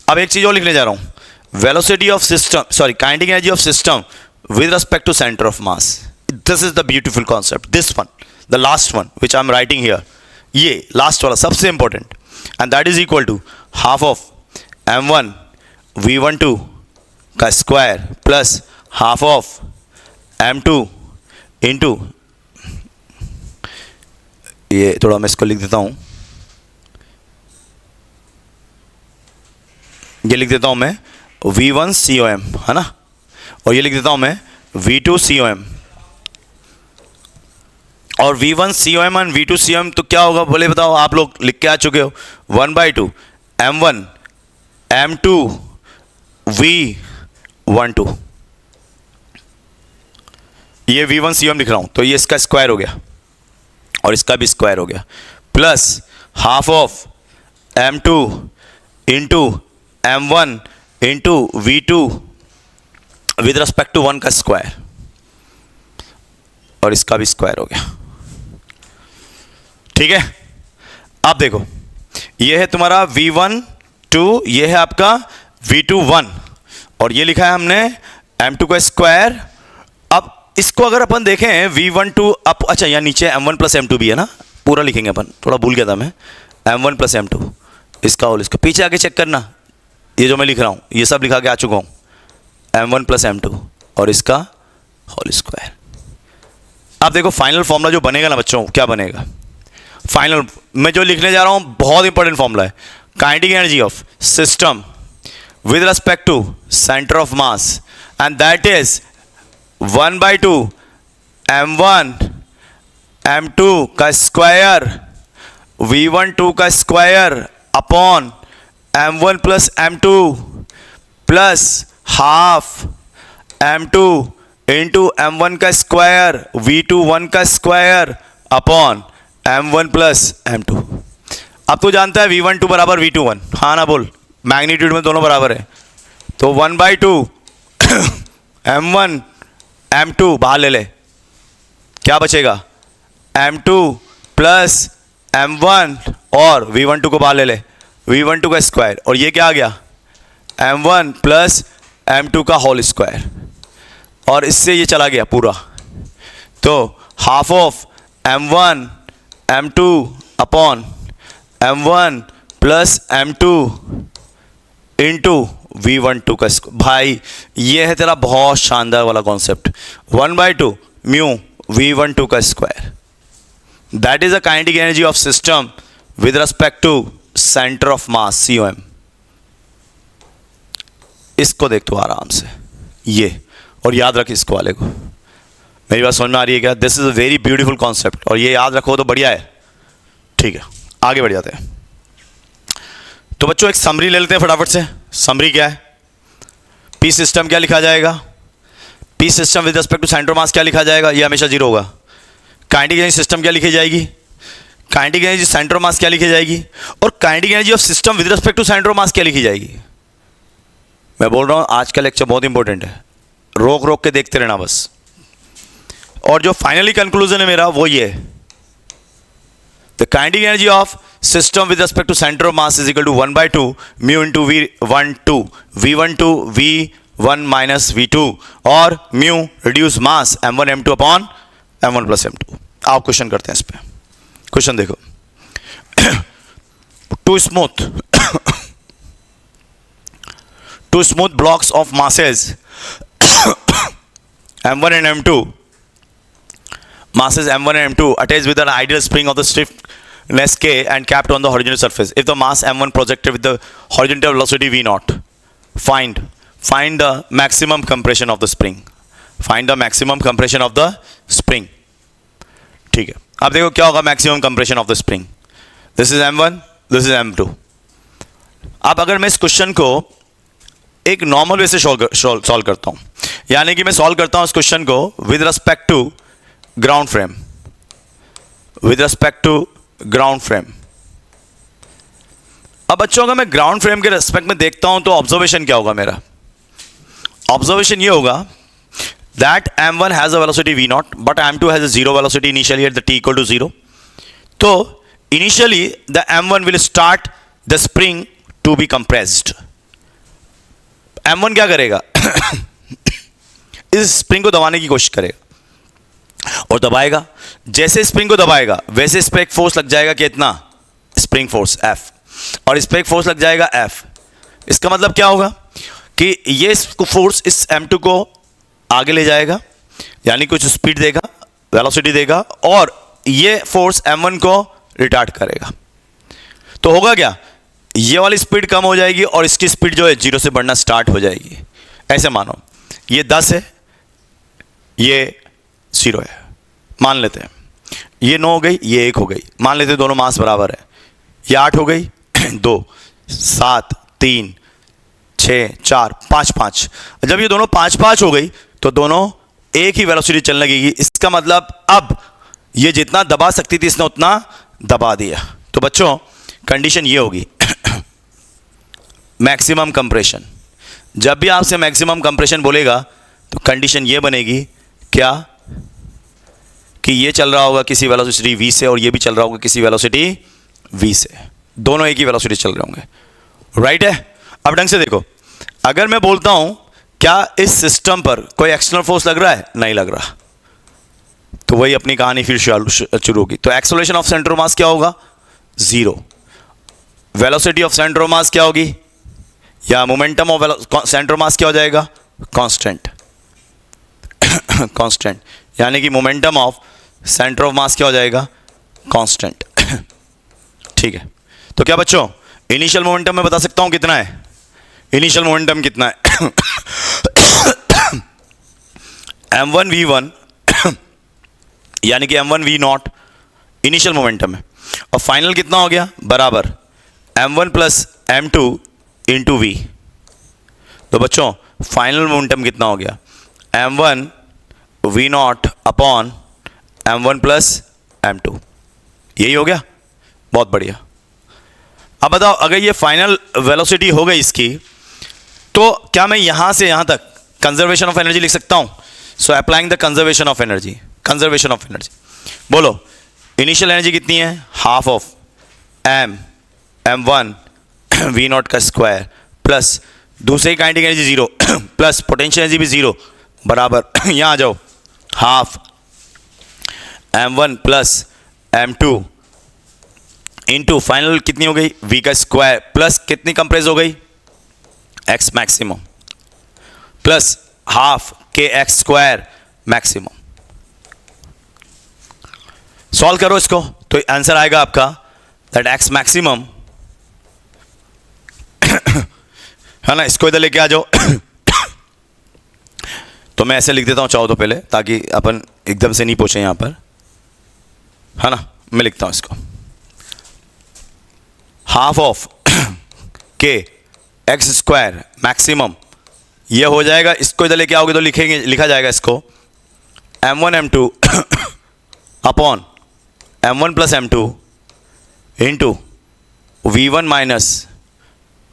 अब एक चीज और लिखने जा रहा हूँ, velocity of system, sorry kinetic energy of system with respect to centre of mass. This is the beautiful concept, this one, the last one which I am writing here, ये लास्ट वाला सबसे important, and that is equal to half of m1 v12 का square plus half of m2 into, ये थोड़ा मैं इसको लिख देता हूँ, ये लिख देता हूँ मैं v1 COM, है ना, और ये लिख देता हूँ मैं v2 COM. और v1 COM और v2 COM तो क्या होगा बोले बताओ, आप लोग लिख के आ चुके हो, 1/2 m1 m2 v12, ये v1 COM लिख रहा हूँ, तो ये इसका स्क्वायर हो गया और इसका भी स्क्वायर हो गया, plus half of m2 into m1 into v2 with respect to 1 का स्क्वायर और इसका भी स्क्वायर हो गया. ठीक है, अब देखो ये है तुम्हारा v12, ये है आपका v21 और ये लिखा है हमने m2 का स्क्वायर. अब इसको अगर अपन देखें v12 अप, अच्छा यहाँ नीचे m1 प्लस m2 भी है ना, पूरा लिखेंगे अपन, थोड़ा भूल गया था मैं, m1 प्लस m2 इसका होल, इसका पीछे आके चेक करना, ये जो मैं लिख रहा हूँ ये सब लिखा के आ चुका हूँ, m1 प्लस m2 और इसका होल स्क्वायर. अब देखो फाइनल फॉर्मूला जो बनेगा ना बच्चों, क्या बनेगा फाइनल, मैं जो लिखने जा रहा हूँ बहुत इंपॉर्टेंट फॉर्मूला है, kinetic energy of system with respect to centre of mass, and that is 1/2 m1 m2 का स्क्वायर v12 का square upon m1 plus m2 plus half m2 into m1 का स्क्वायर v21 का square upon m1 plus m2. अब तो जानता है v12 बराबर v21, हाँ ना बोल, मैग्नीट्यूड में दोनों बराबर है, तो 1/2 m1 m2 बाहर ले ले, क्या बचेगा m2 प्लस m1 और v12 को बाहर ले ले, v12 का स्क्वायर और ये क्या आ गया m1 प्लस m2 का होल स्क्वायर और इससे ये चला गया पूरा, तो half of m1 m2 upon m1 plus m2 into v12 का स्क्वायर. भाई ये है तेरा बहुत शानदार वाला कॉन्सेप्ट, 1/2 म्यू v12 का square, that is a kinetic energy of system with respect to centre of mass COM. इसको देख तो आराम से ये, और याद रख इसको वाले को, मेरी बात समझ में आ रही है क्या? This is a very beautiful concept और ये याद रखो तो बढ़िया है. ठीक है, आगे बढ़ जाते हैं. तो बच्चों एक समरी ले लेते हैं फटाफट से. समरी क्या है? पी सिस्टम क्या लिखा जाएगा? P system with respect to centre mass क्या लिखा जाएगा? ये हमेशा जीरो होगा. काइनेटिक एनर्जी सिस्टम क्या लिखी जाएगी? काइनेटिक एनर्जी सेंटर मास क्या लिखी जाएगी? और kinetic energy of system with respect to centre mass क्या लिखी जाएगी? मैं बोल रहा हूँ आज का लेक्चर बहुत इंपॉर्टेंट है, रोक रोक के देखते रहना बस. और जो फाइनली कंक्लूजन है मेरा वो ये है, the kinetic energy of system with respect to centre of mass is equal to 1/2 mu into v12 v1 minus v2 और mu reduce mass m1 m2 upon m1 plus m2. आओ क्वेश्चन करते हैं इस पे. क्वेश्चन देखो, two smooth blocks of masses m1 and m2 attached with an ideal spring of the stiff less k and capped on the horizontal surface. If the mass m1 projected with the horizontal velocity v0, find the maximum compression of the spring. Find the maximum compression of the spring. ठीक है, अब देखो क्या होगा maximum compression of the spring. This is m1, this is m2. अब अगर मैं इस क्वेश्चन को एक नॉर्मल वे से सॉल्व करता हूं, यानी कि मैं सॉल्व करता हूं इस क्वेश्चन को with respect to ground frame, with respect to ground frame. अब बच्चों अगर मैं ग्राउंड फ्रेम के रिस्पेक्ट में देखता हूं तो ऑब्जर्वेशन क्या होगा मेरा? ऑब्जर्वेशन ये होगा that m1 has a velocity v0 but m2 has a zero velocity initially at the t equal to 0. तो initially the m1 will start the spring to be compressed. m1 क्या करेगा? इस स्प्रिंग को दबाने की कोशिश करेगा और दबाएगा. जैसे स्प्रिंग को दबाएगा वैसे इस पर एक फोर्स लग जाएगा, कितना? स्प्रिंग फोर्स F, और इस पर एक फोर्स लग जाएगा F. इसका मतलब क्या होगा कि ये फोर्स इस m2 को आगे ले जाएगा, यानी कुछ स्पीड देगा, वेलोसिटी देगा, और ये फोर्स m1 को रिटार्ड करेगा. तो होगा क्या? ये वाली स्पीड कम हो जाएगी और इसकी स्पीड जो है 0 से बढ़ना स्टार्ट हो जाएगी. ऐसे मानो ये 10 है, ये 0 है, मान लेते हैं. ये 9 हो गई, ये 1 हो गई, मान लेते हैं दोनों मास बराबर है. ये 8 हो गई, 2, 7, 3, 6, 4, 5, 5. जब ये दोनों 5, 5 हो गई तो दोनों एक ही वेलोसिटी चलने लगेगी. इसका मतलब अब ये जितना दबा सकती थी इसने उतना दबा दिया. तो बच्चों कंडीशन ये होगी मैक्सिमम कंप्रेशन. जब भी आपसे मैक्सिमम कंप्रेशन बोलेगा तो कंडीशन ये बनेगी क्या? कि ये चल रहा होगा किसी वेलोसिटी v से और ये भी चल रहा होगा किसी वेलोसिटी v से. दोनों एक ही वेलोसिटी चल रहे होंगे. राइट है? अब ढंग से देखो, अगर मैं बोलता हूं क्या इस सिस्टम पर कोई एक्सटर्नल फोर्स लग रहा है? नहीं लग रहा. तो वही अपनी कहानी फिर शुरू होगी. तो acceleration of centre of mass क्या होगा? 0. Velocity of centre of mass क्या होगी? या momentum of centre of mass क्या हो जाएगा? कांस्टेंट. कांस्टेंट, यानी कि momentum of centre of mass क्या हो जाएगा? कांस्टेंट. ठीक है. तो क्या बच्चों इनिशियल मोमेंटम मैं बता सकता हूं कितना है? इनिशियल मोमेंटम कितना है? m1 v1 यानी कि m1 v0 इनिशियल मोमेंटम है, और फाइनल कितना हो गया? बराबर m1 plus m2 into v. तो बच्चों फाइनल मोमेंटम कितना हो गया? m1 v0 upon m1 plus m2. यही हो गया. बहुत बढ़िया. अब बताओ अगर ये फाइनल वेलोसिटी हो गई इसकी, तो क्या मैं यहां से यहां तक कंजर्वेशन ऑफ एनर्जी लिख सकता हूं? So applying the conservation of energy. Conservation of energy बोलो. इनिशियल एनर्जी कितनी है? हाफ ऑफ m1 v0 का स्क्वायर प्लस दूसरे kinetic energy 0 plus potential energy भी 0 बराबर यहां आ जाओ half m1 plus m2 into final कितनी हो गई? v का स्क्वायर प्लस कितनी कंप्रेस हो गई? x maximum plus half k x square maximum. Solve करो इसको तो आंसर आएगा आपका दैट x मैक्सिमम है ना. इसको इधर लेके आ जाओ. तो मैं ऐसे लिख देता हूं चाहो तो पहले, ताकि अपन एकदम से नहीं पहुंचे यहां पर, है ना. मैं लिखता हूं इसको हाफ ऑफ के एक्स स्क्वायर मैक्सिमम. ये हो जाएगा. इसको इधर लेके आओगे तो लिखा जाएगा इसको m1 m2 upon m1 plus m2 into v1 minus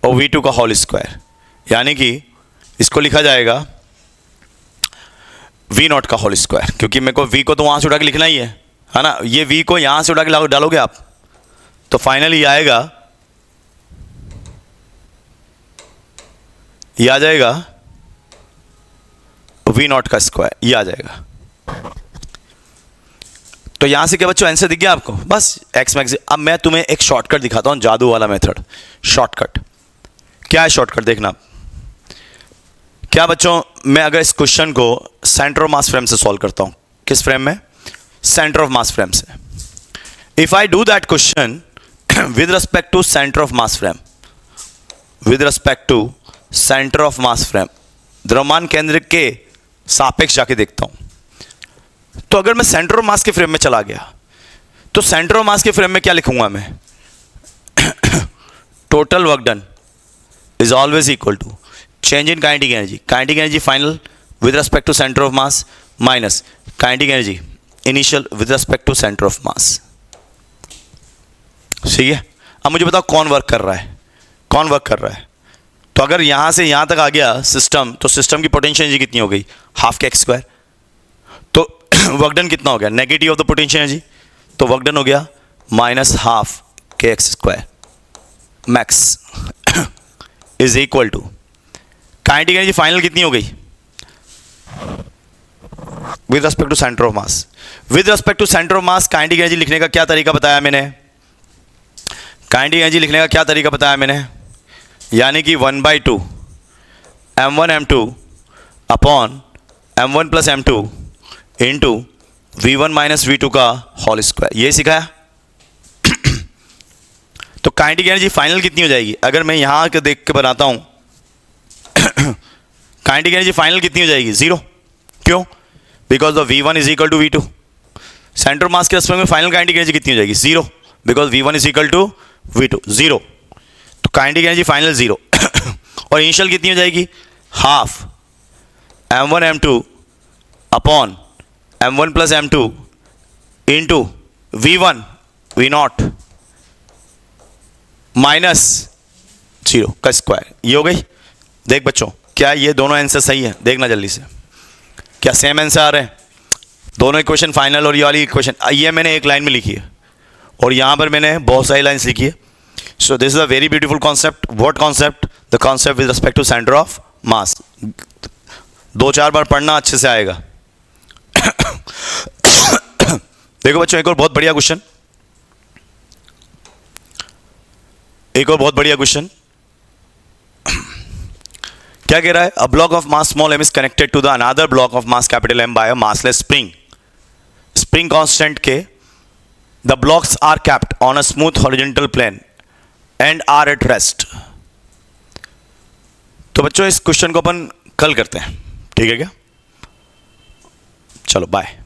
और v2 का होल स्क्वायर, यानी कि इसको लिखा जाएगा v0 का होल स्क्वायर, क्योंकि मेरे को v को तो वहां से उठा के लिखना ही है ना. ये v को यहां से उठा के डालोगे आप तो फाइनली आएगा, ये आ जाएगा v0 का स्क्वायर, ये आ जाएगा. तो यहां से क्या बच्चों आंसर दिख गया आपको? बस x मैक्स. अब मैं तुम्हें एक शॉर्टकट दिखाता हूं, जादू वाला मेथड. शॉर्टकट क्या है? शॉर्टकट देखना क्या बच्चों. मैं अगर इस क्वेश्चन को सेंटर ऑफ मास फ्रेम से सॉल्व करता हूं, किस फ्रेम में? सेंटर ऑफ मास फ्रेम से. If I do that question with respect to centre of mass frame, with respect to centre of mass frame, द्रव्यमान केंद्र के सापेक्ष जाके देखता हूं, तो अगर मैं सेंटर ऑफ मास के फ्रेम में चला गया तो सेंटर ऑफ मास के फ्रेम में क्या लिखूंगा मैं? Total work done is always equal to change in kinetic energy, kinetic energy final with respect to centre of mass minus kinetic energy initial with respect to centre of mass. ठीक है, अब मुझे बताओ कौन वर्क कर रहा है, कौन वर्क कर रहा है? तो अगर यहां से यहां तक आ गया सिस्टम, तो सिस्टम की पोटेंशियल एनर्जी कितनी हो गई? Half k x square. तो वर्क डन कितना हो गया? Negative of the potential energy, तो वर्क डन हो गया minus half k x square max is equal to kinetic energy final कितनी हो गई with respect to centre of mass. With respect to centre of mass kinetic energy लिखने का क्या तरीका बताया मैंने? काइनेटिक एनर्जी लिखने का क्या तरीका बताया मैंने? यानी कि 1/2 m1 m2 upon m1 plus m2 into v1 minus v2 का होल स्क्वायर, ये सिखाया। तो काइनेटिक एनर्जी फाइनल कितनी हो जाएगी? अगर मैं यहां के देख के बनाता हूं काइनेटिक एनर्जी फाइनल कितनी हो जाएगी? 0। क्यों? Because the v1 is equal to v2। Centre mass के रेस्पेक्ट में फाइनल काइनेटिक एनर्जी कितनी हो जाएगी? 0, because v1 is equal to v2, 0। तो काइनेटिक एनर्जी फाइनल 0 और इनिशियल कितनी हो जाएगी? Half m1 m2 upon m1 plus m2 into v1 v0 minus 0 का स्क्वायर, ये हो गई। देख बच्चों, क्या ये दोनों आंसर सही है? देखना जल्दी से, क्या सेम आंसर आ रहे हैं? दोनों इक्वेशन फाइनल और ये वाली इक्वेशन, ये मैंने एक लाइन में लिखी है और यहाँ पर मैंने बहुत सारी लाइन्स लिखी है। So this is a very beautiful concept. What concept? The concept with respect to centre of mass. 2-4 बार पढ़ना, अच्छे से आएगा। देखो बच्चों, एक और बहुत बढ़िया क्वेश्चन, एक और बहुत बढ़िया क्वेश्चन क्या कह रहा है? A block of mass small m is connected to the another block of mass capital M by a massless spring. Spring constant k the blocks are kept on a smooth horizontal plane and are at rest. तो बच्चों, इस क्वेश्चन को अपन कल करते हैं, ठीक है क्या? चलो बाय।